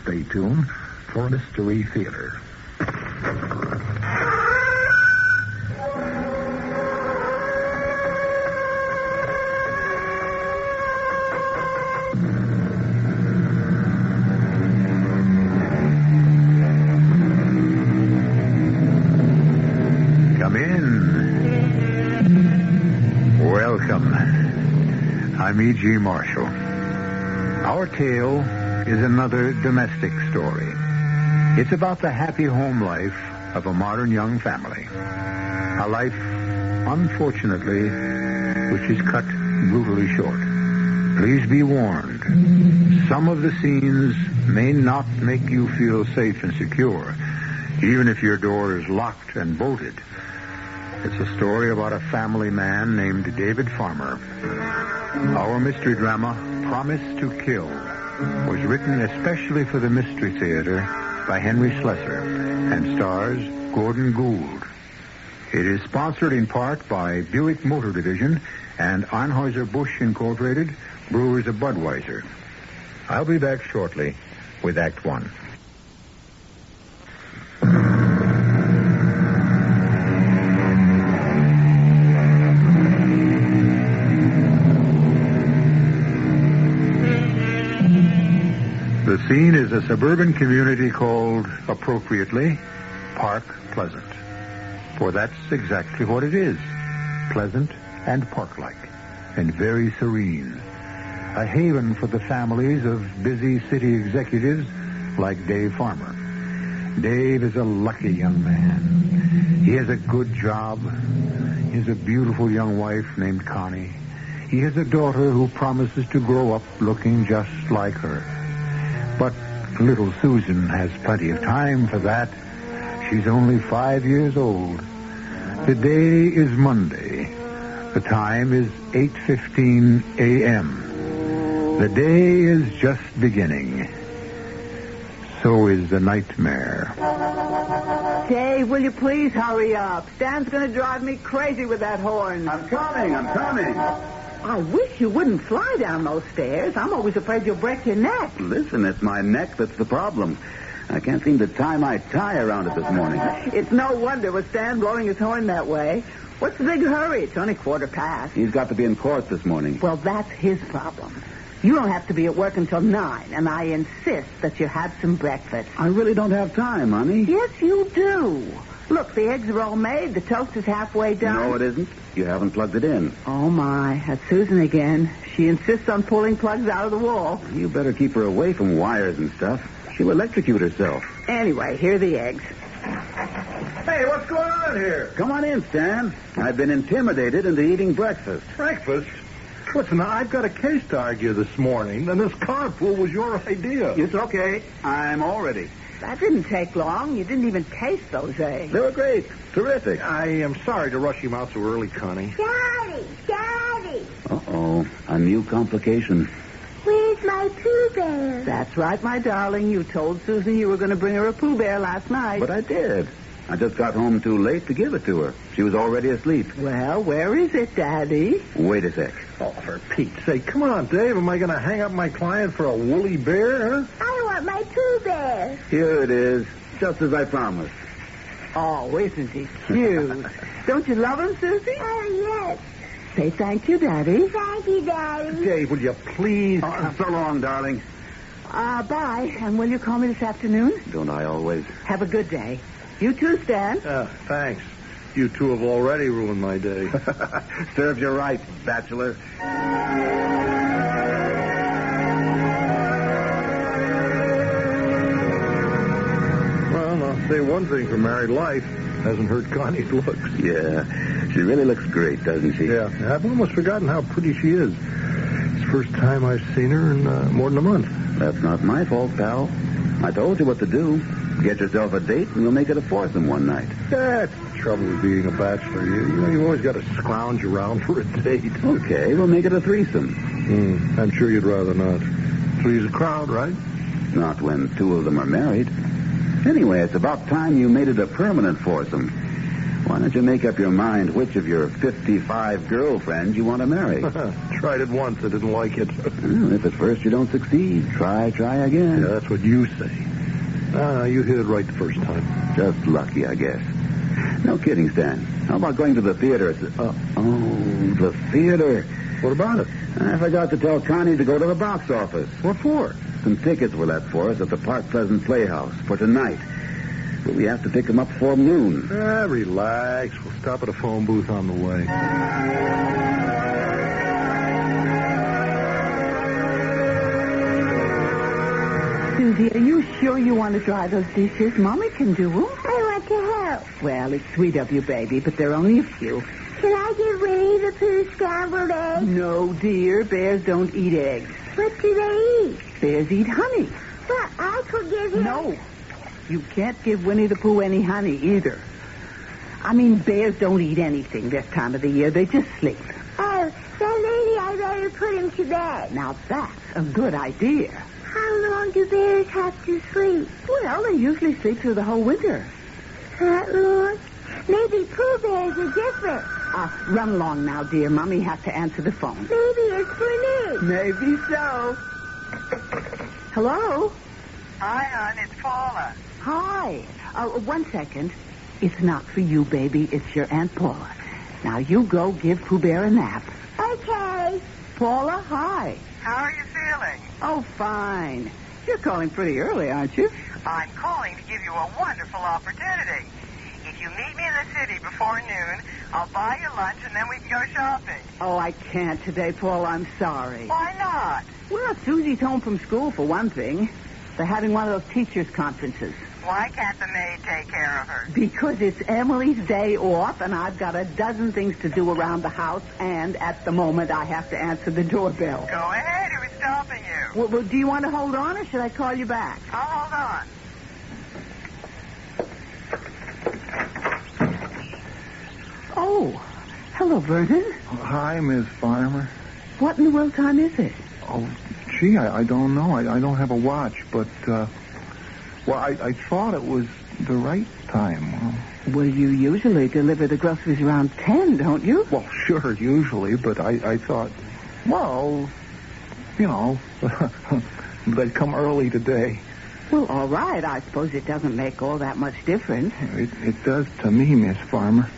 stay tuned for Mystery Theater. Come in. Welcome. I'm E.G. Marshall. Our tale is another domestic story. It's about the happy home life of a modern young family. A life, unfortunately, which is cut brutally short. Please be warned. Some of the scenes may not make you feel safe and secure, even if your door is locked and bolted. It's a story about a family man named David Farmer. Our mystery drama, Promise to Kill, was written especially for the Mystery Theater by Henry Slessor and stars Gordon Gould. It is sponsored in part by Buick Motor Division and Anheuser-Busch Incorporated, Brewers of Budweiser. I'll be back shortly with Act One. The scene is a suburban community called, appropriately, Park Pleasant. For that's exactly what it is. Pleasant and park-like, and very serene. A haven for the families of busy city executives like Dave Farmer. Dave is a lucky young man. He has a good job. He has a beautiful young wife named Connie. He has a daughter who promises to grow up looking just like her. But little Susan has plenty of time for that. She's only 5 years old. The day is Monday. The time is 8:15 a.m. The day is just beginning. So is the nightmare. Dave, will you please hurry up? Stan's going to drive me crazy with that horn. I'm coming. I wish you wouldn't fly down those stairs. I'm always afraid you'll break your neck. Listen, it's my neck that's the problem. I can't seem to tie my tie around it this morning. It's no wonder with Stan blowing his horn that way. What's the big hurry? It's only 1:15. He's got to be in court this morning. Well, that's his problem. You don't have to be at work until 9, and I insist that you have some breakfast. I really don't have time, honey. Yes, you do. Look, the eggs are all made. The toast is halfway done. No, it isn't. You haven't plugged it in. Oh, my. That's Susan again. She insists on pulling plugs out of the wall. You better keep her away from wires and stuff. She'll electrocute herself. Anyway, here are the eggs. Hey, what's going on here? Come on in, Stan. I've been intimidated into eating breakfast. Breakfast? Listen, I've got a case to argue this morning, and this carpool was your idea. It's okay. I'm all ready. That didn't take long. You didn't even taste those eggs. They were great. Terrific. I am sorry to rush him out so early, Connie. Daddy! Uh-oh. A new complication. Where's my Pooh Bear? That's right, my darling. You told Susan you were going to bring her a Pooh Bear last night. But I did. I just got home too late to give it to her. She was already asleep. Well, where is it, Daddy? Wait a sec. Oh, for Pete's sake. Come on, Dave. Am I going to hang up my client for a woolly bear, huh? I want my Pooh Bear. Here it is, just as I promised. Oh, isn't he cute? Don't you love him, Susie? Oh, yes. Say thank you, Daddy. Thank you, Daddy. Dave, will you please... So long, darling. Bye. And will you call me this afternoon? Don't I always? Have a good day. You too, Stan. Thanks. You two have already ruined my day. Serves you right, bachelor. Well, I'll say one thing for married life. Hasn't hurt Connie's looks. Yeah, she really looks great, doesn't she? Yeah, I've almost forgotten how pretty she is. It's the first time I've seen her in more than a month. That's not my fault, pal. I told you what to do. Get yourself a date, and we'll make it a foursome one night. That's the trouble with being a bachelor. You've always got to scrounge around for a date. Okay, we'll make it a threesome. I'm sure you'd rather not. Three's a crowd, right? Not when two of them are married. Anyway, it's about time you made it a permanent foursome. Why don't you make up your mind which of your 55 girlfriends you want to marry? Tried it once. I didn't like it. Well, if at first you don't succeed, try again. Yeah, that's what you say. You hit it right the first time. Just lucky, I guess. No kidding, Stan. How about going to the theater? The theater. What about it? I forgot to tell Connie to go to the box office. What for? Some tickets were left for us at the Park Pleasant Playhouse for tonight. But we have to pick them up before noon. Relax. We'll stop at a phone booth on the way. Susie, are you sure you want to dry those dishes? Mommy can do them. I want to help. Well, it's sweet of you, baby, but there are only a few. Can I give Winnie the Pooh scrambled eggs? No, dear. Bears don't eat eggs. What do they eat? Bears eat honey. Well, I could give him... No. You can't give Winnie the Pooh any honey either. I mean, bears don't eat anything this time of the year. They just sleep. Oh, then maybe I better put him to bed. Now, that's a good idea. How long do bears have to sleep? Well, they usually sleep through the whole winter. That long? Maybe Pooh Bears are different. Run along now, dear. Mommy has to answer the phone. Maybe it's for me. Maybe so. Hello? Hi, hon. It's Paula. Hi. 1 second. It's not for you, baby. It's your Aunt Paula. Now, you go give Pooh Bear a nap. Okay. Paula, hi. How are you feeling? Oh, fine. You're calling pretty early, aren't you? I'm calling to give you a wonderful opportunity. If you meet me in the city before noon, I'll buy you lunch and then we can go shopping. Oh, I can't today, Paul. I'm sorry. Why not? Well, Susie's home from school, for one thing. They're having one of those teachers' conferences. Why can't the maid take care of her? Because it's Emily's day off, and I've got a dozen things to do around the house, and at the moment I have to answer the doorbell. Go ahead. Who's stopping you? Well, do you want to hold on, or should I call you back? I'll hold on. Oh, hello, Vernon. Hi, Miss Farmer. What in the world time is it? Oh, gee, I don't know. I don't have a watch, but, I thought it was the right time. Well, you usually deliver the groceries around 10, don't you? Well, sure, usually, but I thought, well, you know, they'd come early today. Well, all right. I suppose it doesn't make all that much difference. It does to me, Miss Farmer.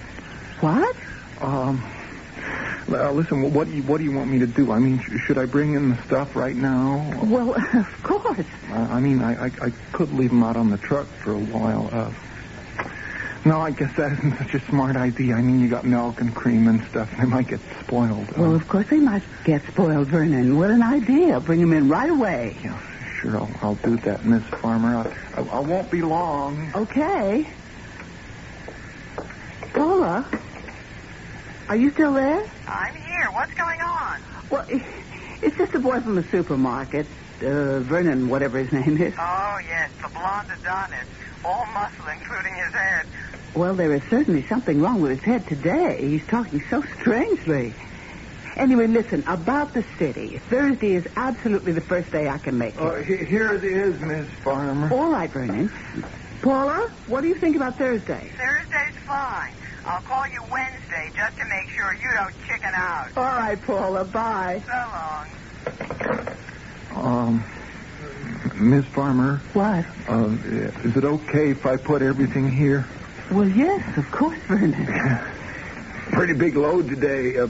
What? Listen, what do you want me to do? I mean, should I bring in the stuff right now? Well, of course. I could leave them out on the truck for a while. No, I guess that isn't such a smart idea. I mean, you got milk and cream and stuff. They might get spoiled. Well, of course they might get spoiled, Vernon. What an idea. Bring them in right away. Yeah, sure. I'll do that, Miss Farmer. I won't be long. Okay. Paula, are you still there? I'm here. What's going on? Well, it's just a boy from the supermarket. Vernon, whatever his name is. Oh, yes, the blonde Adonis. All muscle, including his head. Well, there is certainly something wrong with his head today. He's talking so strangely. Anyway, listen, about the city. Thursday is absolutely the first day I can make it. Here it is, Miss Farmer. All right, Vernon. Paula, what do you think about Thursday? Thursday's fine. I'll call you Wednesday just to make sure you don't chicken out. All right, Paula, bye. So long. Miss Farmer. What? Is it okay if I put everything here? Well, yes, of course, Vernon. Pretty big load today.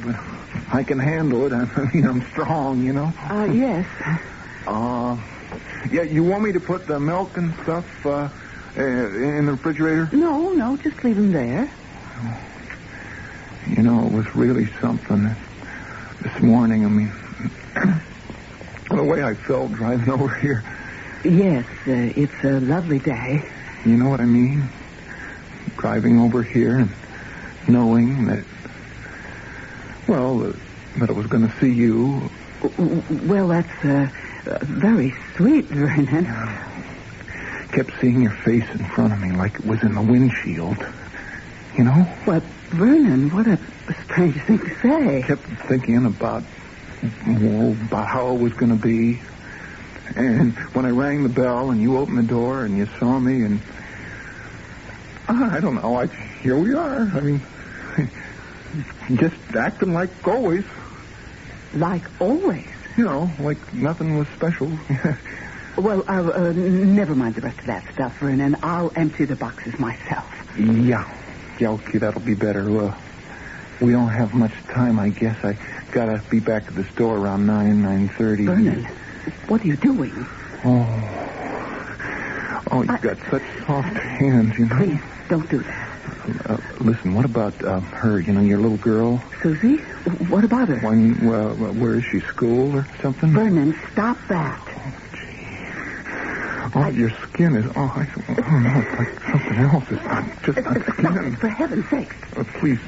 I can handle it. I mean, I'm strong, you know. Yes. Yeah, you want me to put the milk and stuff in the refrigerator? No, just leave them there. You know, it was really something this morning. I mean, the way I felt driving over here. Yes, it's a lovely day. You know what I mean? Driving over here and knowing that, that I was going to see you. Well, that's very sweet, Vernon. Kept seeing your face in front of me like it was in the windshield. You know? What, Vernon, what a strange thing to say. Kept thinking about how it was going to be. And when I rang the bell and you opened the door and you saw me, and I don't know. Here we are. I mean, just acting like always. Like always? You know, like nothing was special. Well, never mind the rest of that stuff, Vernon. I'll empty the boxes myself. Yeah, okay, that'll be better. We don't have much time, I guess. I gotta be back at the store around 9:30. Vernon, what are you doing? Oh, you've got such soft hands, you know. Please, don't do that. Listen, what about her, your little girl? Susie? What about her? Where is she, school or something? Vernon, stop that. Oh, your skin is... Oh, no, it's like something else. It's not just my skin. Stop it, for heaven's sake. Please,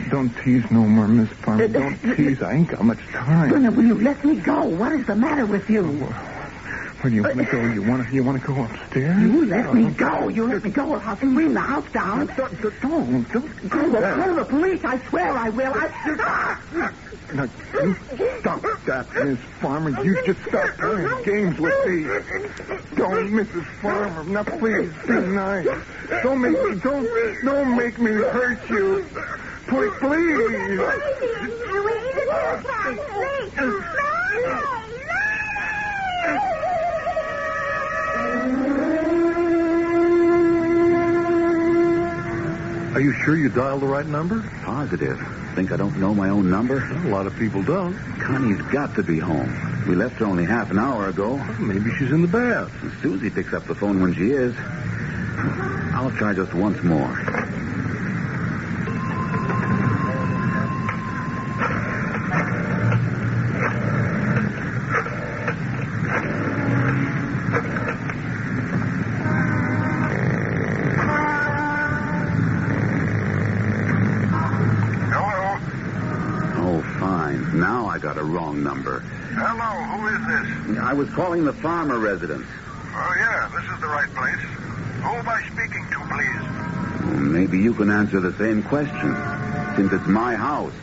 don't tease no more, Miss Farmer. Don't tease. I ain't got much time. Vernon, will you let me go? What is the matter with you? Where do you want to go? You want to go upstairs? You let me go. You let me go or I'll scream the house down. Don't do I will call the police. I swear I will. Now, you stop that, Miss Farmer. You just stop playing games with me. Don't, Mrs. Farmer. Now, please, be nice. Don't make me hurt you. Please. Are you sure you dialed the right number? Positive. Think I don't know my own number? Well, a lot of people don't. Connie's got to be home. We left her only half an hour ago. Well, maybe she's in the bath. Susie picks up the phone when she is. I'll try just once more. Wrong number. Hello, who is this? I was calling the Farmer residence. Oh, yeah, this is the right place. Who am I speaking to, please? Well, maybe you can answer the same question, since it's my house.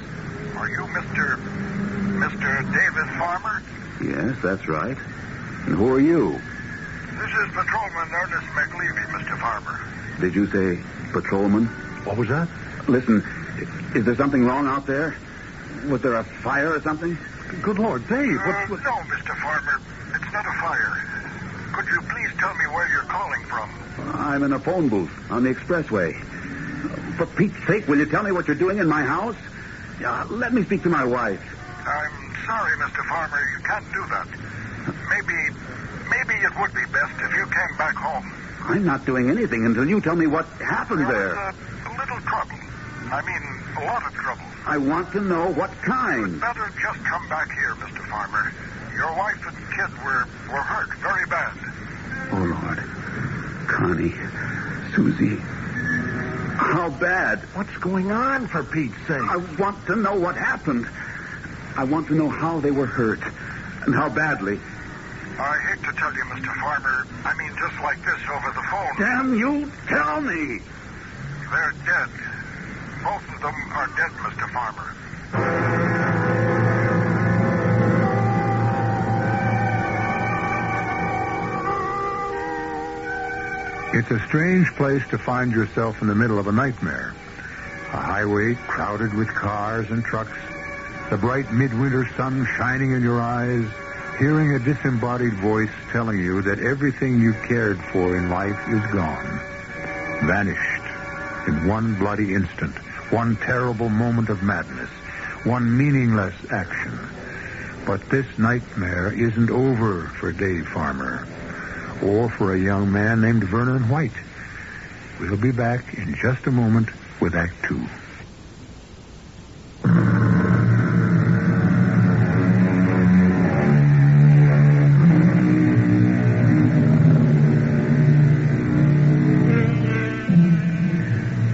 Are you Mr. David Farmer? Yes, that's right. And who are you? This is Patrolman Ernest McLeavy, Mr. Farmer. Did you say patrolman? What was that? Listen, is there something wrong out there? Was there a fire or something? Good Lord, Dave, No, Mr. Farmer. It's not a fire. Could you please tell me where you're calling from? I'm in a phone booth on the expressway. For Pete's sake, will you tell me what you're doing in my house? Let me speak to my wife. I'm sorry, Mr. Farmer. You can't do that. Maybe it would be best if you came back home. I'm not doing anything until you tell me what happened there. There was a little trouble. I mean, a lot of trouble. I want to know what kind. You'd better just come back here, Mr. Farmer. Your wife and kid were hurt very bad. Oh, Lord. Connie. Susie. How bad? What's going on, for Pete's sake? I want to know what happened. I want to know how they were hurt and how badly. I hate to tell you, Mr. Farmer. I mean, just like this over the phone. Damn you, tell me. They're dead. Both of them are dead, Mr. Farmer. It's a strange place to find yourself in the middle of a nightmare. A highway crowded with cars and trucks, the bright midwinter sun shining in your eyes, hearing a disembodied voice telling you that everything you cared for in life is gone, vanished in one bloody instant. One terrible moment of madness. One meaningless action. But this nightmare isn't over for Dave Farmer. Or for a young man named Vernon White. We'll be back in just a moment with Act 2.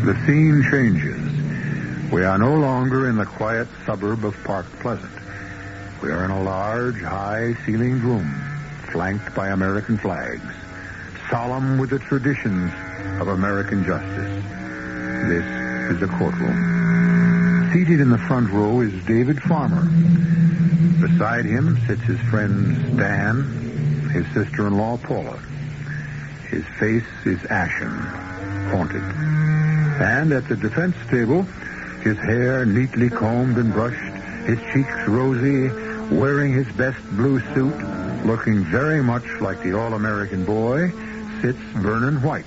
The scene changes. We are no longer in the quiet suburb of Park Pleasant. We are in a large, high-ceilinged room, flanked by American flags, solemn with the traditions of American justice. This is a courtroom. Seated in the front row is David Farmer. Beside him sits his friend Stan, his sister-in-law Paula. His face is ashen, haunted. And at the defense table, his hair neatly combed and brushed, his cheeks rosy, wearing his best blue suit, looking very much like the all-American boy, sits Vernon White,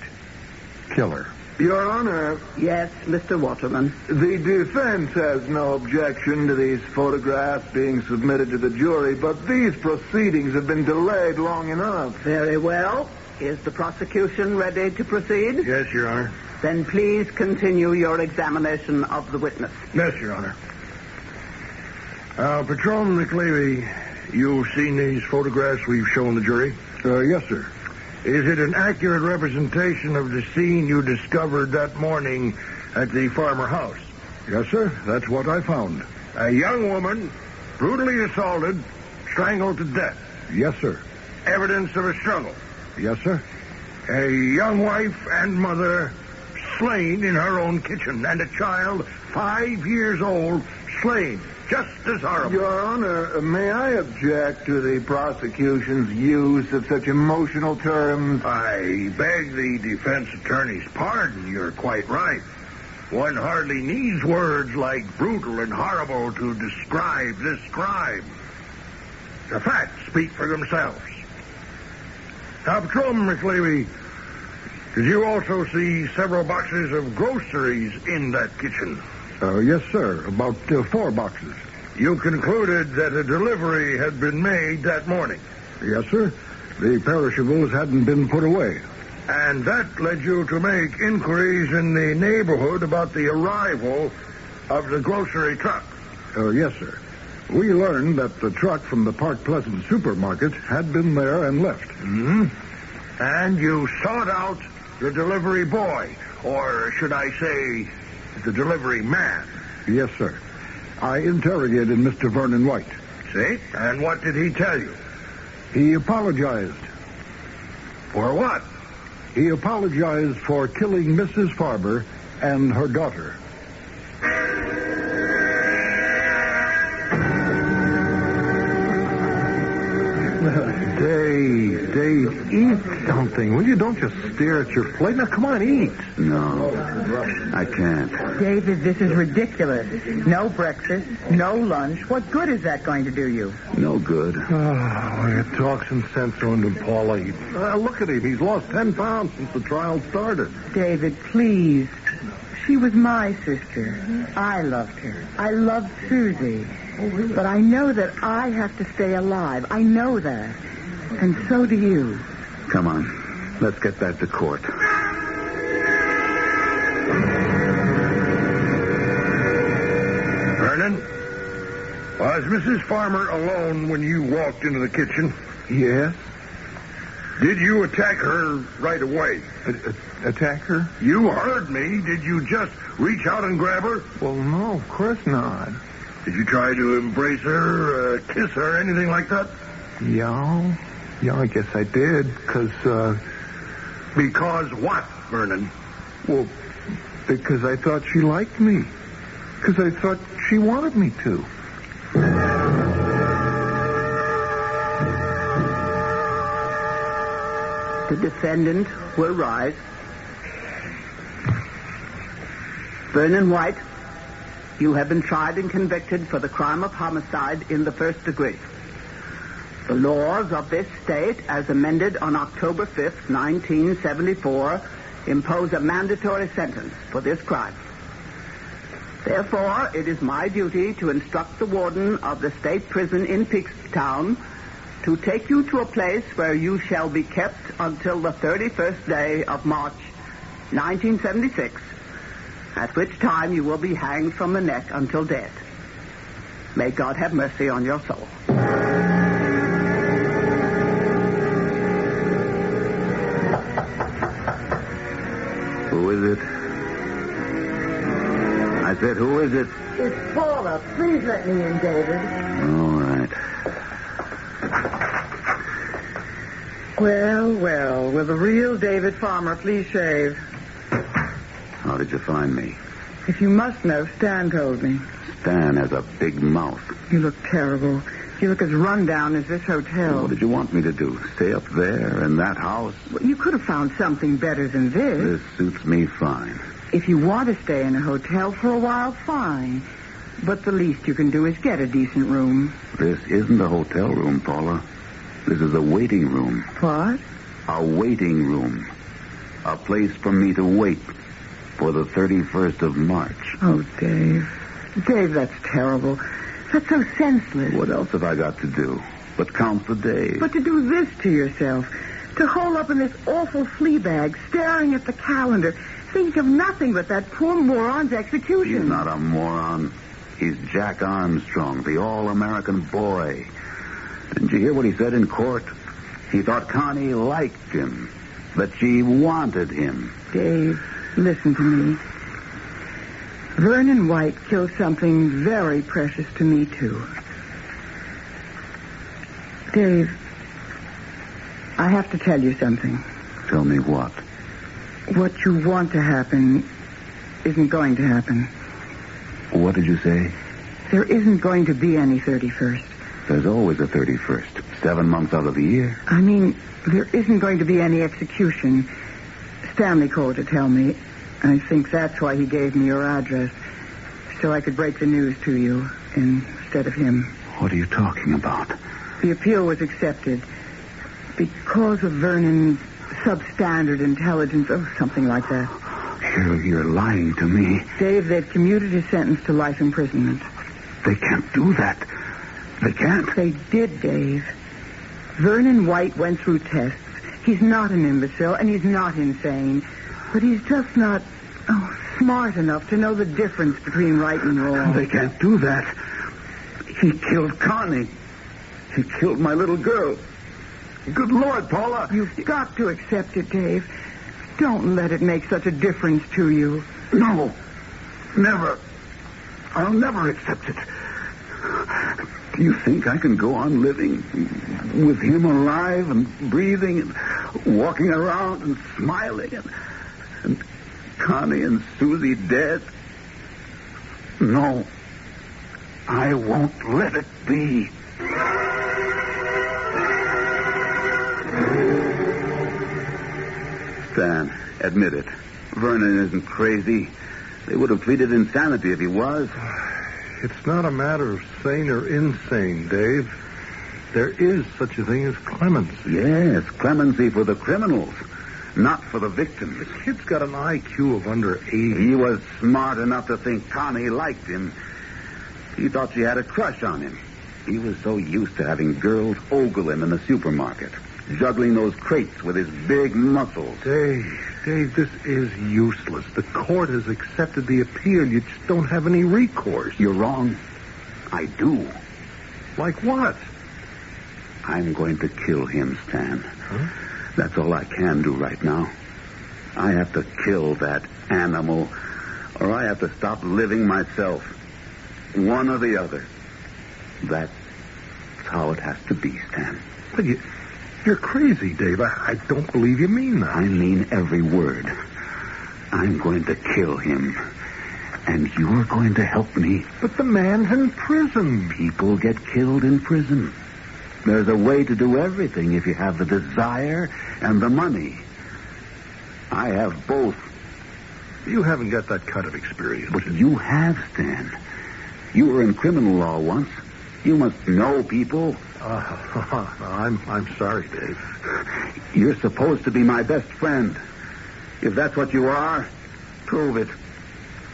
killer. Your Honor. Yes, Mr. Waterman. The defense has no objection to these photographs being submitted to the jury, but these proceedings have been delayed long enough. Very well. Is the prosecution ready to proceed? Yes, Your Honor. Then please continue your examination of the witness. Yes, Your Honor. Patrolman McLeary, you've seen these photographs we've shown the jury? Yes, sir. Is it an accurate representation of the scene you discovered that morning at the farmer house? Yes, sir. That's what I found. A young woman, brutally assaulted, strangled to death. Yes, sir. Evidence of a struggle. Yes, sir. A young wife and mother slain in her own kitchen, and a child 5 years old slain. Just as horrible. Your Honor, may I object to the prosecution's use of such emotional terms? I beg the defense attorney's pardon. You're quite right. One hardly needs words like brutal and horrible to describe this crime. The facts speak for themselves. Now, Patrolman McLeary, did you also see several boxes of groceries in that kitchen? Yes, sir. About 4 boxes. You concluded that a delivery had been made that morning? Yes, sir. The perishables hadn't been put away. And that led you to make inquiries in the neighborhood about the arrival of the grocery truck? Yes, sir. We learned that the truck from the Park Pleasant supermarket had been there and left. Mm-hmm. And you sought out the delivery boy, or should I say, the delivery man? Yes, sir. I interrogated Mr. Vernon White. See? And what did he tell you? He apologized. For what? He apologized for killing Mrs. Farber and her daughter. Dave, eat something, will you? Don't just stare at your plate. Now, come on, eat. No, I can't. David, this is ridiculous. No breakfast, no lunch. What good is that going to do you? No good. Oh, talk some sense into him, Paula. Look at him. He's lost 10 pounds since the trial started. David, please. She was my sister. I loved her. I loved Susie. But I know that I have to stay alive. I know that. And so do you. Come on. Let's get back to court. Vernon, was Mrs. Farmer alone when you walked into the kitchen? Yes? Did you attack her right away? Attack her? You heard me. Did you just reach out and grab her? Well, no, of course not. Did you try to embrace her, kiss her, anything like that? Yeah, I guess I did, because... Because what, Vernon? Well, because I thought she liked me. Because I thought she wanted me to. The defendant will rise. Vernon White, you have been tried and convicted for the crime of homicide in the first degree. The laws of this state, as amended on October 5th, 1974, impose a mandatory sentence for this crime. Therefore, it is my duty to instruct the warden of the state prison in Peakstown to take you to a place where you shall be kept until the 31st day of March, 1976, at which time you will be hanged from the neck until death. May God have mercy on your soul. Who is it? I said, who is it? It's Paula. Please let me in, David. All right. Well, will the real David Farmer please shave? How did you find me? If you must know, Stan told me. Stan has a big mouth. You look terrible. You look as run down as this hotel. What did you want me to do? Stay up there in that house? Well, you could have found something better than this. This suits me fine. If you want to stay in a hotel for a while, fine. But the least you can do is get a decent room. This isn't a hotel room, Paula. This is a waiting room. What? A waiting room. A place for me to wait for the 31st of March. Oh, Dave. Dave, that's terrible. That's so senseless. What else have I got to do but count the days? But to do this to yourself, to hole up in this awful flea bag, staring at the calendar, think of nothing but that poor moron's execution. He's not a moron. He's Jack Armstrong, the all-American boy. Didn't you hear what he said in court? He thought Connie liked him, that she wanted him. Dave, listen to me. Vernon White killed something very precious to me, too. Dave, I have to tell you something. Tell me what? What you want to happen isn't going to happen. What did you say? There isn't going to be any 31st. There's always a 31st, 7 months out of the year. I mean, there isn't going to be any execution. Stanley called to tell me. I think that's why he gave me your address, so I could break the news to you instead of him. What are you talking about? The appeal was accepted because of Vernon's substandard intelligence, or something like that. You're lying to me. Dave, they've commuted his sentence to life imprisonment. They can't do that. They can't. They did, Dave. Vernon White went through tests. He's not an imbecile, and he's not insane. But he's just not smart enough to know the difference between right and wrong. They can't do that. He killed Connie. He killed my little girl. Good Lord, Paula. You've got to accept it, Dave. Don't let it make such a difference to you. No. Never. I'll never accept it. Do you think I can go on living with him alive and breathing and walking around and smiling and Connie and Susie dead? No. I won't let it be. Stan, admit it. Vernon isn't crazy. They would have pleaded insanity if he was. It's not a matter of sane or insane, Dave. There is such a thing as clemency. Yes, clemency for the criminals, not for the victims. The kid's got an IQ of under 80. He was smart enough to think Connie liked him. He thought she had a crush on him. He was so used to having girls ogle him in the supermarket, juggling those crates with his big muscles. Dave, this is useless. The court has accepted the appeal. You just don't have any recourse. You're wrong. I do. Like what? I'm going to kill him, Stan. Huh? That's all I can do right now. I have to kill that animal, or I have to stop living myself. One or the other. That's how it has to be, Stan. But you're crazy, Dave. I don't believe you mean that. I mean every word. I'm going to kill him. And you're going to help me. But the man's in prison. People get killed in prison. There's a way to do everything if you have the desire and the money. I have both. You haven't got that kind of experience. But you have, Stan. You were in criminal law once. You must know people. I'm sorry, Dave. You're supposed to be my best friend. If that's what you are, prove it.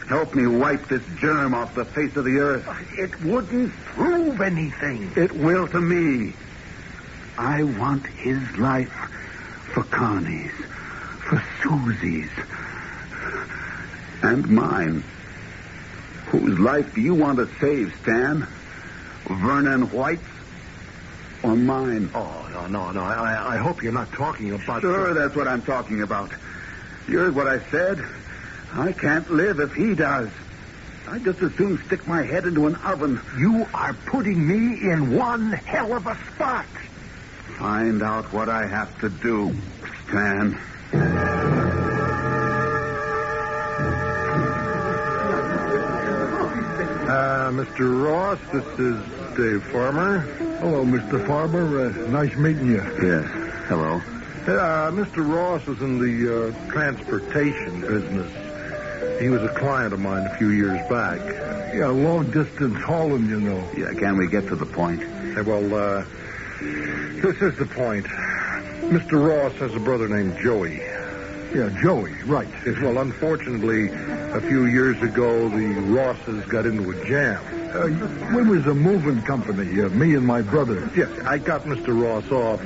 Help me wipe this germ off the face of the earth. It wouldn't prove anything. It will to me. I want his life for Connie's, for Susie's, and mine. Whose life do you want to save, Stan? Vernon White's or mine? Oh, no. I hope you're not talking about... Sure, that's what I'm talking about. You heard what I said. I can't live if he does. I'd just as soon stick my head into an oven. You are putting me in one hell of a spot. Find out what I have to do, Stan. Mr. Ross. This is Dave Farmer. Hello, Mr. Farmer. Nice meeting you. Yes. Hello. Mr. Ross is in the transportation business. He was a client of mine a few years back. Yeah, long-distance hauling, you know. Yeah, can we get to the point? Well, this is the point. Mr. Ross has a brother named Joey. Yeah, Joey, right. Yes, well, unfortunately, a few years ago, the Rosses got into a jam. We was a moving company, me and my brother. Yes, I got Mr. Ross off,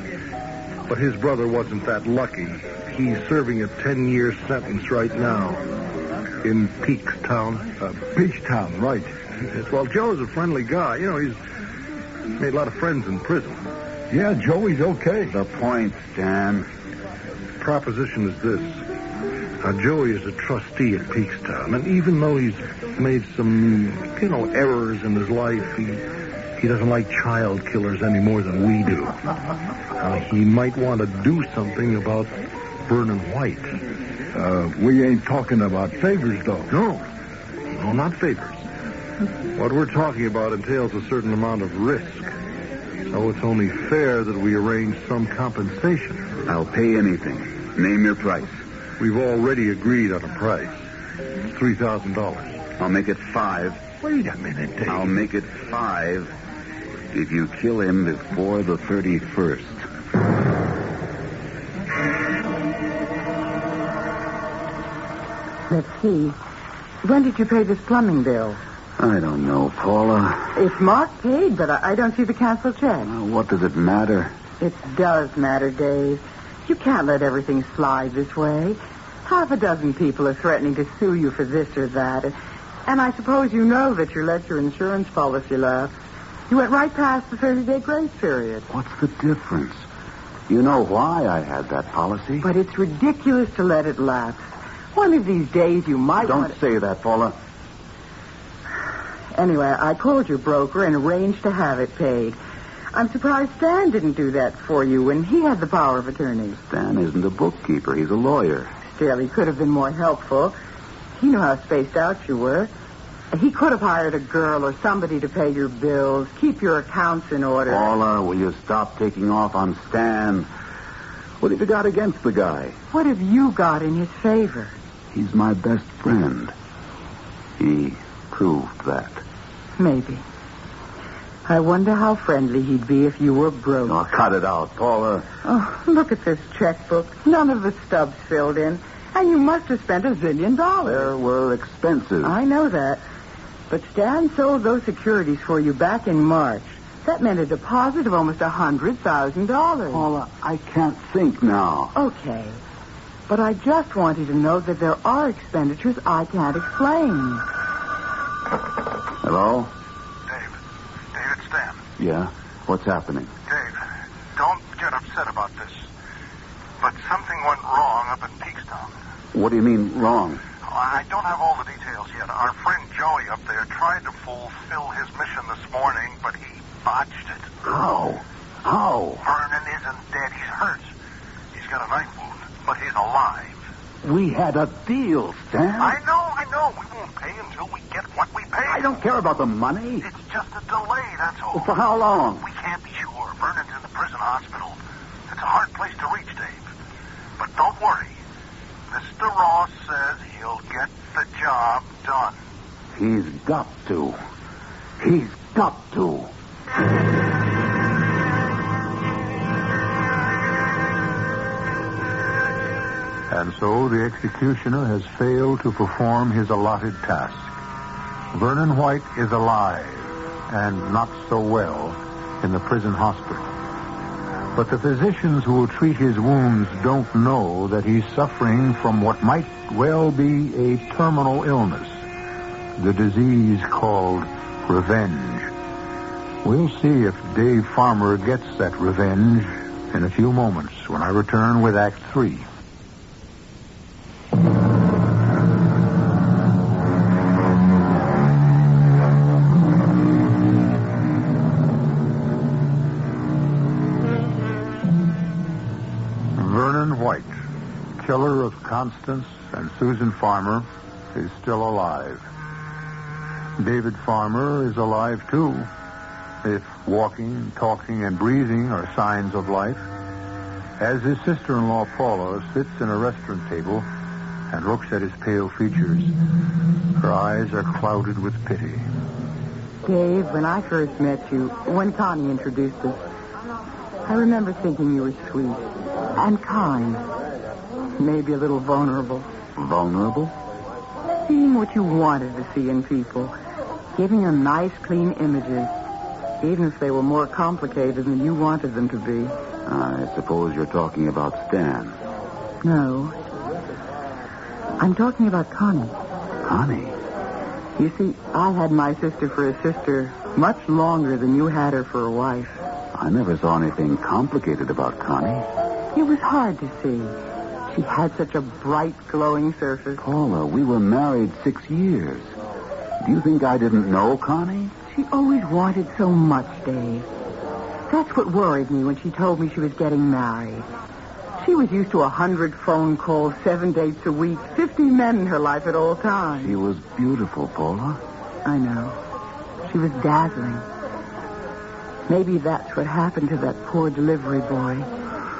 but his brother wasn't that lucky. He's serving a 10-year sentence right now in Peakstown. Peakstown, right. Yes, well, Joe's a friendly guy. You know, he's made a lot of friends in prison. Yeah, Joey's okay. The point, Stan. Proposition is this. Now, Joey is a trustee at Peakstown, and even though he's made some, errors in his life, he doesn't like child killers any more than we do. He might want to do something about Vernon White. We ain't talking about favors, though. No, not favors. What we're talking about entails a certain amount of risk. So it's only fair that we arrange some compensation. I'll pay anything. Name your price. We've already agreed on a price. It's $3,000. I'll make it $5. Wait a minute, Dave. I'll make it $5 if you kill him before the 31st. Let's see. When did you pay this plumbing bill? I don't know, Paula. It's marked paid, but I don't see the canceled check. What does it matter? It does matter, Dave. You can't let everything slide this way. Half a dozen people are threatening to sue you for this or that. And I suppose you know that you let your insurance policy lapse. You went right past the 30-day grace period. What's the difference? You know why I had that policy. But it's ridiculous to let it lapse. One of these days you might Don't say that, Paula. Anyway, I called your broker and arranged to have it paid. I'm surprised Stan didn't do that for you when he had the power of attorney. Stan isn't a bookkeeper. He's a lawyer. Still, he could have been more helpful. He knew how spaced out you were. He could have hired a girl or somebody to pay your bills, keep your accounts in order. Paula, will you stop taking off on Stan? What have you got against the guy? What have you got in his favor? He's my best friend. He proved that. Maybe. I wonder how friendly he'd be if you were broke. Oh, cut it out, Paula. Oh, look at this checkbook. None of the stubs filled in. And you must have spent $1 zillion. There were expenses. I know that. But Stan sold those securities for you back in March. That meant a deposit of almost $100,000. Paula, I can't think now. Okay. But I just want you to know that there are expenditures I can't explain. Hello? Dave, it's Stan. Yeah? What's happening? Dave, don't get upset about this. But something went wrong up in Peakstown. What do you mean, wrong? I don't have all the details yet. Our friend Joey up there tried to fulfill his mission this morning, but he botched it. How? Vernon isn't dead. He's hurt. He's got a knife wound, but he's alive. We had a deal, Stan. I know. We won't pay until we get what we paid. I don't care about the money. It's just a delay, that's all. Well, for how long? We can't be sure. Vernon's in the prison hospital. It's a hard place to reach, Dave. But don't worry. Mr. Ross says he'll get the job done. He's got to. He's got to. And so the executioner has failed to perform his allotted task. Vernon White is alive, and not so well, in the prison hospital. But the physicians who will treat his wounds don't know that he's suffering from what might well be a terminal illness, the disease called revenge. We'll see if Dave Farmer gets that revenge in a few moments when I return with Act 3. Vernon White, killer of Constance and Susan Farmer, is still alive. David Farmer is alive, too. If walking, talking, and breathing are signs of life. As his sister-in-law, Paula, sits in a restaurant table and looks at his pale features, her eyes are clouded with pity. Dave, when I first met you, when Connie introduced us, I remember thinking you were sweet and kind, maybe a little vulnerable. Vulnerable? Seeing what you wanted to see in people, giving them nice, clean images, even if they were more complicated than you wanted them to be. I suppose you're talking about Stan. No. I'm talking about Connie. Connie? You see, I had my sister for a sister much longer than you had her for a wife. I never saw anything complicated about Connie. It was hard to see. She had such a bright, glowing surface. Paula, we were married 6 years. Do you think I didn't know Connie? She always wanted so much, Dave. That's what worried me when she told me she was getting married. She was used to 100 phone calls, 7 dates a week, 50 men in her life at all times. She was beautiful, Paula. I know. She was dazzling. Maybe that's what happened to that poor delivery boy.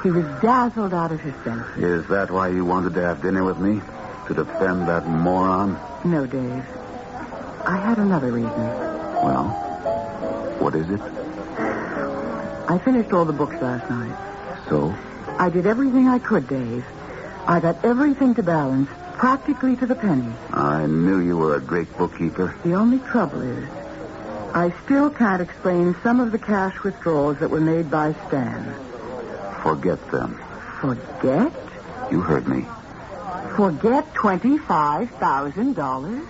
He was dazzled out of his senses. Is that why you wanted to have dinner with me? To defend that moron? No, Dave. I had another reason. Well, what is it? I finished all the books last night. So? I did everything I could, Dave. I got everything to balance, practically to the penny. I knew you were a great bookkeeper. The only trouble is, I still can't explain some of the cash withdrawals that were made by Stan. Forget them. Forget? You heard me. Forget $25,000?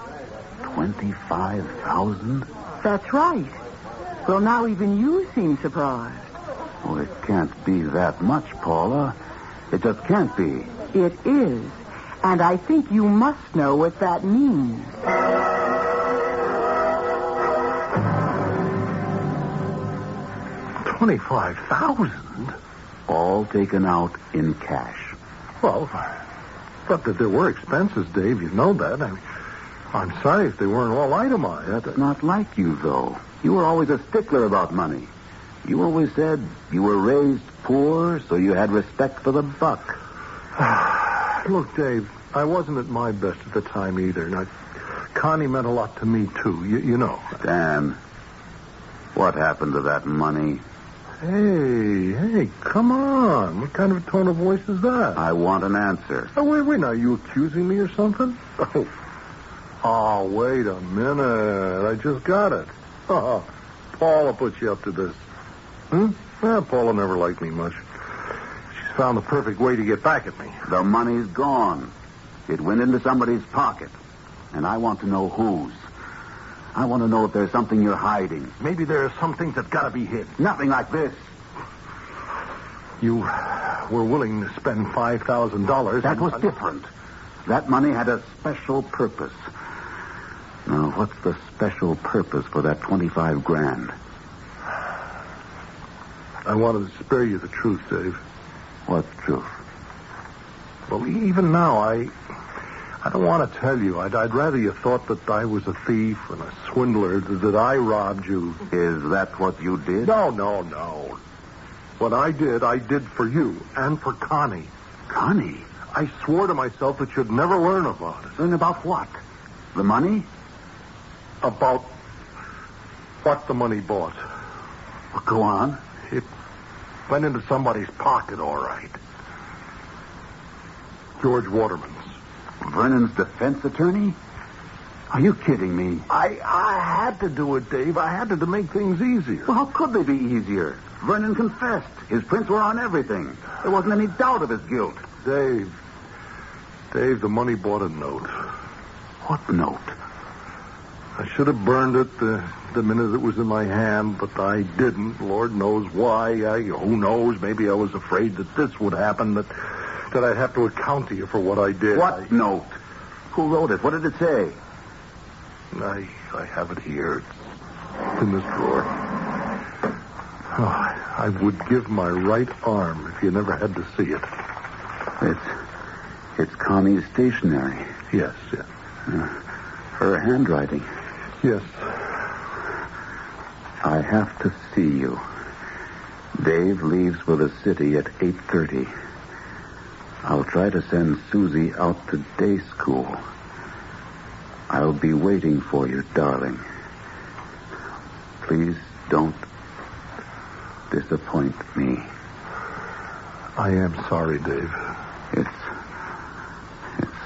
$25,000? That's right. Well, now even you seem surprised. Oh, it can't be that much, Paula. It just can't be. It is. And I think you must know what that means. $25,000? All taken out in cash. Well, but that there were expenses, Dave. You know that. I'm sorry if they weren't all itemized. That's not like you, though. You were always a stickler about money. You always said you were raised poor, so you had respect for the buck. Look, Dave, I wasn't at my best at the time either. Now, Connie meant a lot to me, too. You know. Stan, what happened to that money? Hey, come on. What kind of a tone of voice is that? I want an answer. Oh, wait. Are you accusing me or something? Oh, wait a minute. I just got it. Paula put you up to this. Paula never liked me much. She's found the perfect way to get back at me. The money's gone. It went into somebody's pocket. And I want to know whose. I want to know if there's something you're hiding. Maybe there's some things that gotta be hid. Nothing like this. You were willing to spend $5,000. That was different. That money had a special purpose. Now, what's the special purpose for that $25,000? I wanted to spare you the truth, Dave. What truth? Well, even now, I don't want to tell you. I'd rather you thought that I was a thief and a swindler, that I robbed you. Is that what you did? No. What I did for you and for Connie. Connie? I swore to myself that you'd never learn about it. Learn about what? The money? About what the money bought. Well, go on. It went into somebody's pocket, all right. George Waterman's. Vernon's defense attorney? Are you kidding me? I had to do it, Dave. I had to make things easier. Well, how could they be easier? Vernon confessed. His prints were on everything. There wasn't any doubt of his guilt. Dave, the money bought a note. What note? I should have burned it the minute it was in my hand, but I didn't. Lord knows why. Who knows? Maybe I was afraid that this would happen, that I'd have to account to you for what I did. What note? Who wrote it? What did it say? I have it here. It's in this drawer. Oh, I would give my right arm if you never had to see it. It's Connie's stationery. Yes. Her handwriting. Yes. I have to see you. Dave leaves for the city at 8:30. I'll try to send Susie out to day school. I'll be waiting for you, darling. Please don't disappoint me. I am sorry, Dave. It's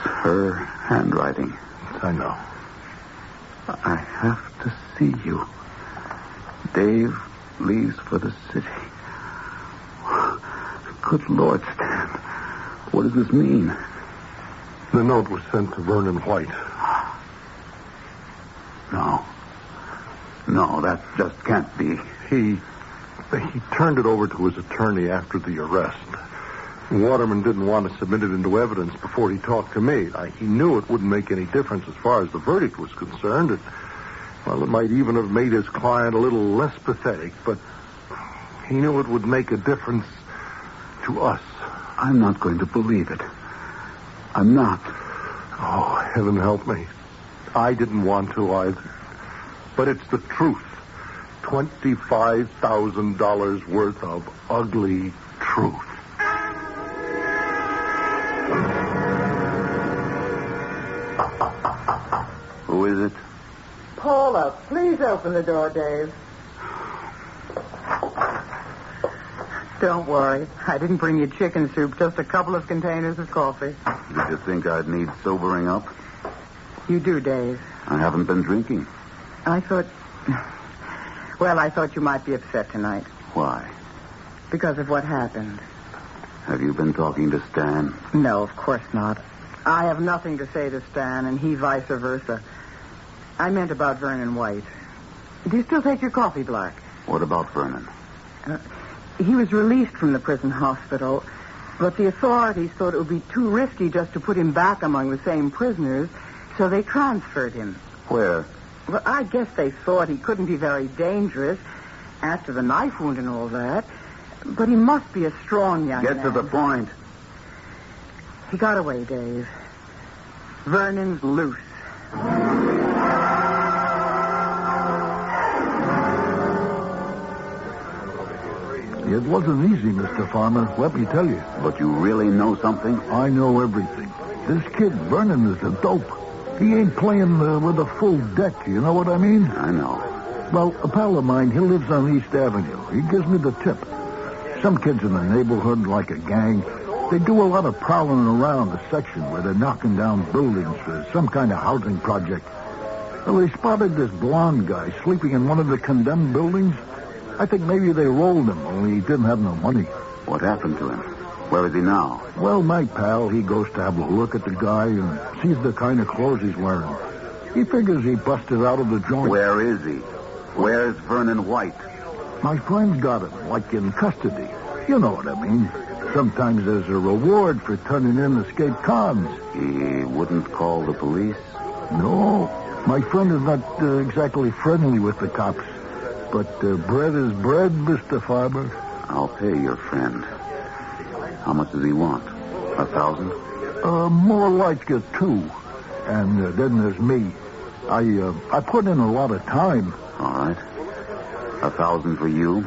her handwriting. I know. I have to see you. Dave leaves for the city. Good Lord, Stan. What does this mean? The note was sent to Vernon White. No, that just can't be. He turned it over to his attorney after the arrest. Waterman didn't want to submit it into evidence before he talked to me. He knew it wouldn't make any difference as far as the verdict was concerned. It might even have made his client a little less pathetic, but he knew it would make a difference to us. I'm not going to believe it. I'm not. Oh, heaven help me. I didn't want to either. But it's the truth. $25,000 worth of ugly truth. Who is it? Paula, please open the door, Dave. Don't worry. I didn't bring you chicken soup, just a couple of containers of coffee. Did you think I'd need sobering up? You do, Dave. I haven't been drinking. I thought you might be upset tonight. Why? Because of what happened. Have you been talking to Stan? No, of course not. I have nothing to say to Stan, and he vice versa. I meant about Vernon White. Do you still take your coffee black? What about Vernon? He was released from the prison hospital, but the authorities thought it would be too risky just to put him back among the same prisoners, so they transferred him. Where? Well, I guess they thought he couldn't be very dangerous after the knife wound and all that, but he must be a strong young man. Get to the point. He got away, Dave. Vernon's loose. It wasn't easy, Mr. Farmer, let me tell you. But you really know something? I know everything. This kid, Vernon, is a dope. He ain't playing with a full deck, you know what I mean? I know. Well, a pal of mine, he lives on East Avenue. He gives me the tip. Some kids in the neighborhood, like a gang, they do a lot of prowling around the section where they're knocking down buildings for some kind of housing project. Well, they spotted this blonde guy sleeping in one of the condemned buildings. I think maybe they rolled him, only he didn't have no money. What happened to him? Where is he now? Well, my pal, he goes to have a look at the guy and sees the kind of clothes he's wearing. He figures he busted out of the joint. Where is he? Where's Vernon White? My friend's got him, like in custody. You know what I mean. Sometimes there's a reward for turning in escaped cons. He wouldn't call the police? No. My friend is not exactly friendly with the cops. But bread is bread, Mr. Farmer. I'll pay your friend. How much does he want? 1,000? More like 2. And then there's me. I put in a lot of time. All right. 1,000 for you,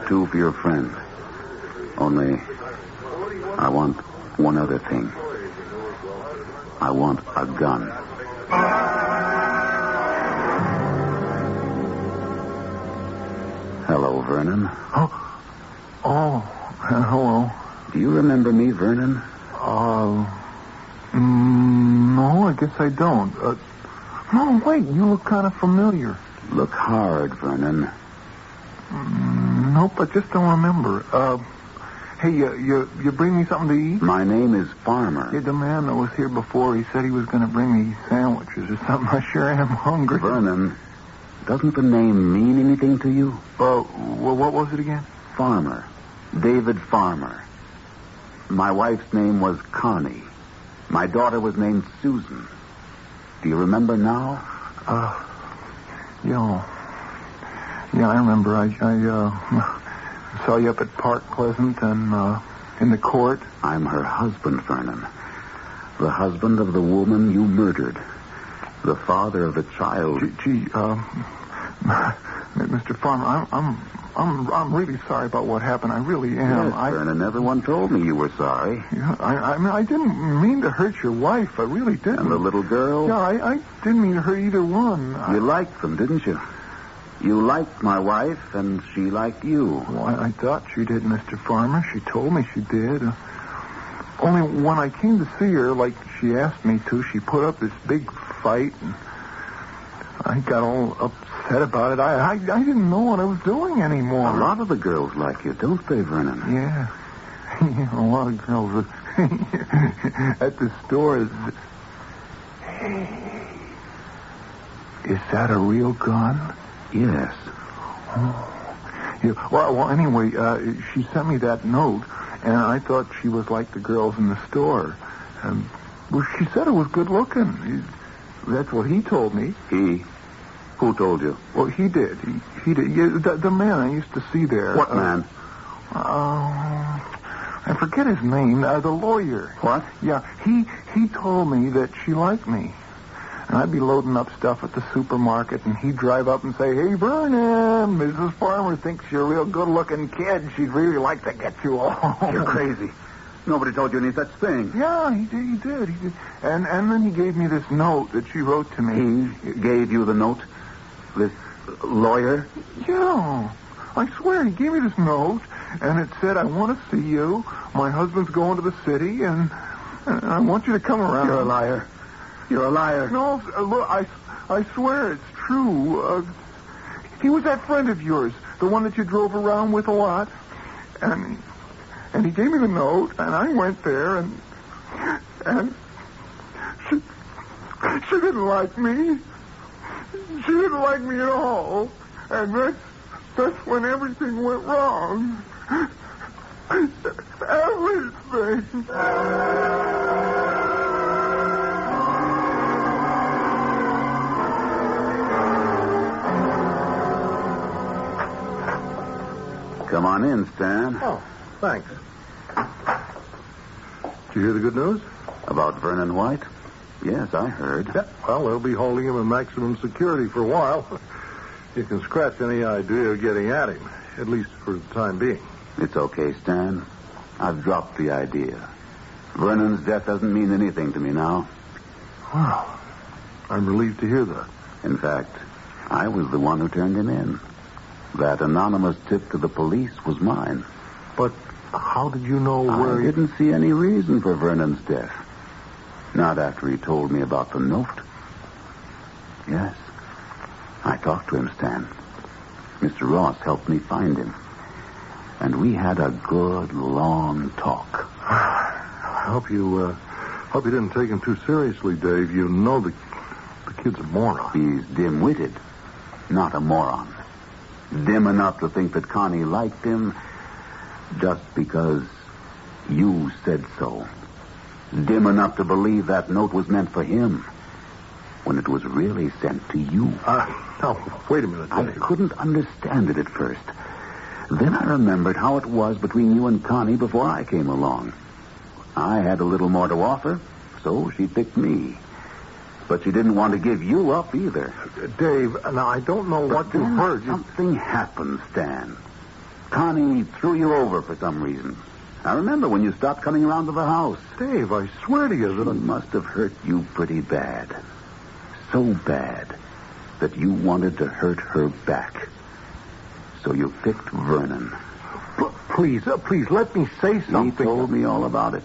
2 for your friend. Only, I want one other thing. I want a gun. Hello, Vernon. Oh, hello. Do you remember me, Vernon? No, I guess I don't. No, wait, you look kind of familiar. Look hard, Vernon. Nope, I just don't remember. Hey, you bring me something to eat? My name is Farmer. Hey, the man that was here before, he said he was going to bring me sandwiches or something. I sure am hungry. Vernon, doesn't the name mean anything to you? Well, what was it again? Farmer. David Farmer. My wife's name was Connie. My daughter was named Susan. Do you remember now? Yeah, I remember. I saw you up at Park Pleasant and in the court. I'm her husband, Vernon. The husband of the woman you murdered. The father of the child. Mr. Farmer, I'm really sorry about what happened. I really am. Yes, Vernon, everyone told me you were sorry. Yeah, I didn't mean to hurt your wife. I really didn't. And the little girl? Yeah, I didn't mean to hurt either one. You liked them, didn't you? You liked my wife, and she liked you. Well, I thought she did, Mr. Farmer. She told me she did. Only when I came to see her, like she asked me to, she put up this big fight, and I got all upset about it. I didn't know what I was doing anymore. A lot of the girls like you, don't they, Vernon? Yeah. A lot of girls at the store. Is that a real gun? Yes. Oh. Yeah. Well, anyway, she sent me that note, and I thought she was like the girls in the store. Well, she said it was good looking. That's what he told me. He? Who told you? Well, he did. He did. Yeah, the man I used to see there. What man? I forget his name. The lawyer. What? Yeah, he told me that she liked me. And I'd be loading up stuff at the supermarket, and he'd drive up and say, "Hey, Vernon, Mrs. Farmer thinks you're a real good-looking kid. She'd really like to get you all." You're crazy. Nobody told you any such thing. Yeah, he did. And then he gave me this note that she wrote to me. He gave you the note? This lawyer? Yeah. I swear, he gave me this note, and it said, "I want to see you. My husband's going to the city, and I want you to come around." You're a liar. You're a liar. No, look, I swear it's true. He was that friend of yours, the one that you drove around with a lot. And he gave me the note, and I went there, and she didn't like me. She didn't like me at all. And that's when everything went wrong. Everything. Come on in, Stan. Oh, thanks. Did you hear the good news? About Vernon White? Yes, I heard. Yeah, well, they'll be holding him in maximum security for a while. You can scratch any idea of getting at him, at least for the time being. It's okay, Stan. I've dropped the idea. Vernon's death doesn't mean anything to me now. Wow. I'm relieved to hear that. In fact, I was the one who turned him in. That anonymous tip to the police was mine. But how did you know where... I didn't see any reason for Vernon's death. Not after he told me about the note. Yes. I talked to him, Stan. Mr. Ross helped me find him. And we had a good, long talk. I hope you didn't take him too seriously, Dave. You know the kid's a moron. He's dim-witted, not a moron. Dim enough to think that Connie liked him just because you said so. Dim enough to believe that note was meant for him when it was really sent to you. Now, wait a minute, Dave. I couldn't understand it at first. Then I remembered how it was between you and Connie before I came along. I had a little more to offer, so she picked me. But she didn't want to give you up either. Dave, now I don't know what you heard. Something happened, Stan. Connie threw you over for some reason. I remember when you stopped coming around to the house. Dave, I swear to you that... She must have hurt you pretty bad. So bad that you wanted to hurt her back. So you picked Vernon. Please, let me say something. He told me all about it.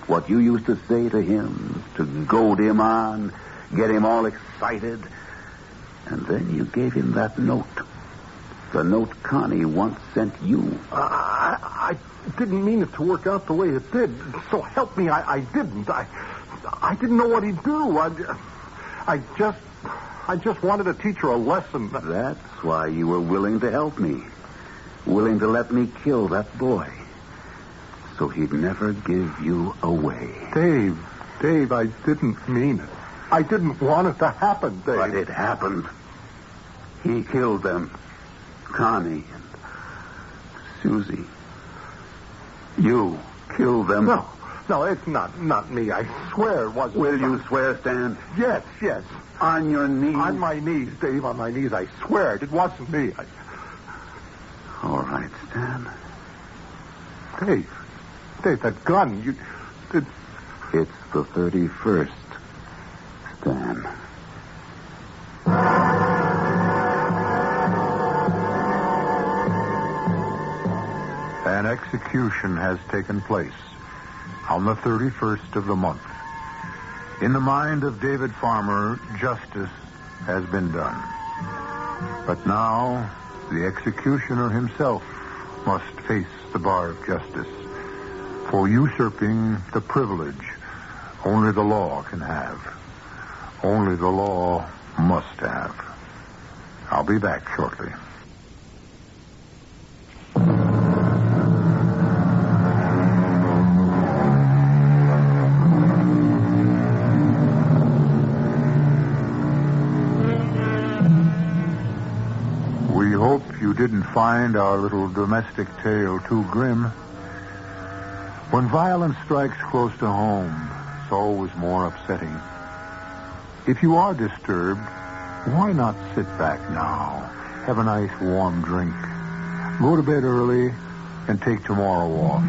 What you used to say to him, to goad him on, get him all excited. And then you gave him that note. The note Connie once sent you. I didn't mean it to work out the way it did. So help me, I didn't. I didn't know what he'd do. I just wanted to teach her a lesson. That's why you were willing to help me. Willing to let me kill that boy. So he'd never give you away. Dave, I didn't mean it. I didn't want it to happen, Dave. But it happened. He killed them. Connie and Susie. You killed them. No, No, it's not me. I swear it wasn't. Will you swear, Stan? Yes. On your knees? On my knees, Dave, on my knees. I swear it wasn't me. All right, Stan. Dave, that gun, It's the 31st, Stan. An execution has taken place on the 31st of the month. In the mind of David Farmer, justice has been done. But now, the executioner himself must face the bar of justice for usurping the privilege only the law can have. Only the law must have. I'll be back shortly. We hope you didn't find our little domestic tale too grim. When violence strikes close to home, it's always more upsetting. If you are disturbed, why not sit back now, have a nice warm drink, go to bed early, and take tomorrow off.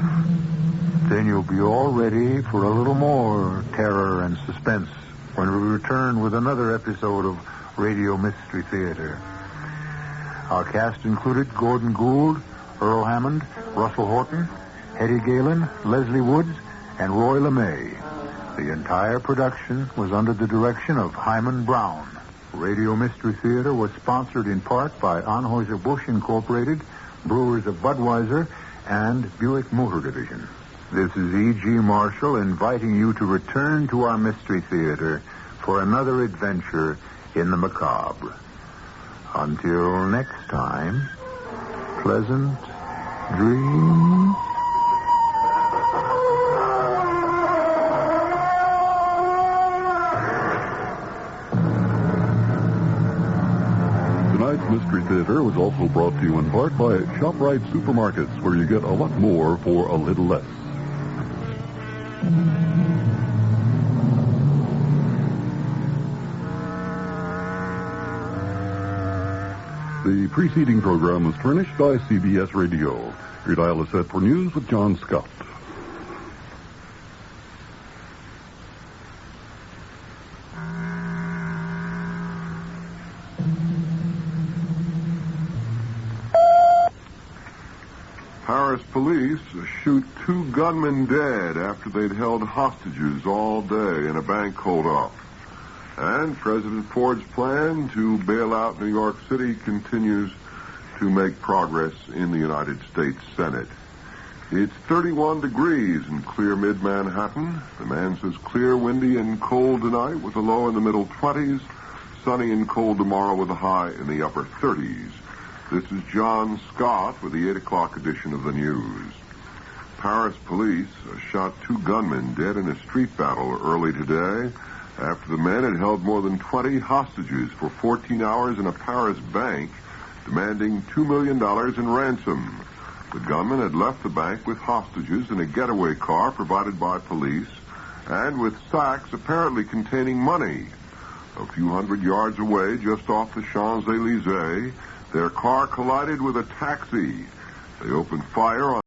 Then you'll be all ready for a little more terror and suspense when we return with another episode of Radio Mystery Theater. Our cast included Gordon Gould, Earl Hammond, Russell Horton, Hetty Galen, Leslie Woods, and Roy LeMay. The entire production was under the direction of Hyman Brown. Radio Mystery Theater was sponsored in part by Anheuser-Busch Incorporated, Brewers of Budweiser, and Buick Motor Division. This is E.G. Marshall inviting you to return to our Mystery Theater for another adventure in the macabre. Until next time, pleasant dreams. Tonight's Mystery Theater was also brought to you in part by ShopRite Supermarkets, where you get a lot more for a little less. The preceding program was furnished by CBS Radio. Your dial is set for news with John Scott. Paris police shoot 2 gunmen dead after they'd held hostages all day in a bank holdup. And President Ford's plan to bail out New York City continues to make progress in the United States Senate. It's 31 degrees in clear mid-Manhattan. The man says clear, windy, and cold tonight with a low in the middle 20s. Sunny and cold tomorrow with a high in the upper 30s. This is John Scott with the 8 o'clock edition of the news. Paris police shot 2 gunmen dead in a street battle early today after the men had held more than 20 hostages for 14 hours in a Paris bank, demanding $2 million in ransom. The gunmen had left the bank with hostages in a getaway car provided by police and with sacks apparently containing money. A few hundred yards away, just off the Champs-Élysées, their car collided with a taxi. They opened fire on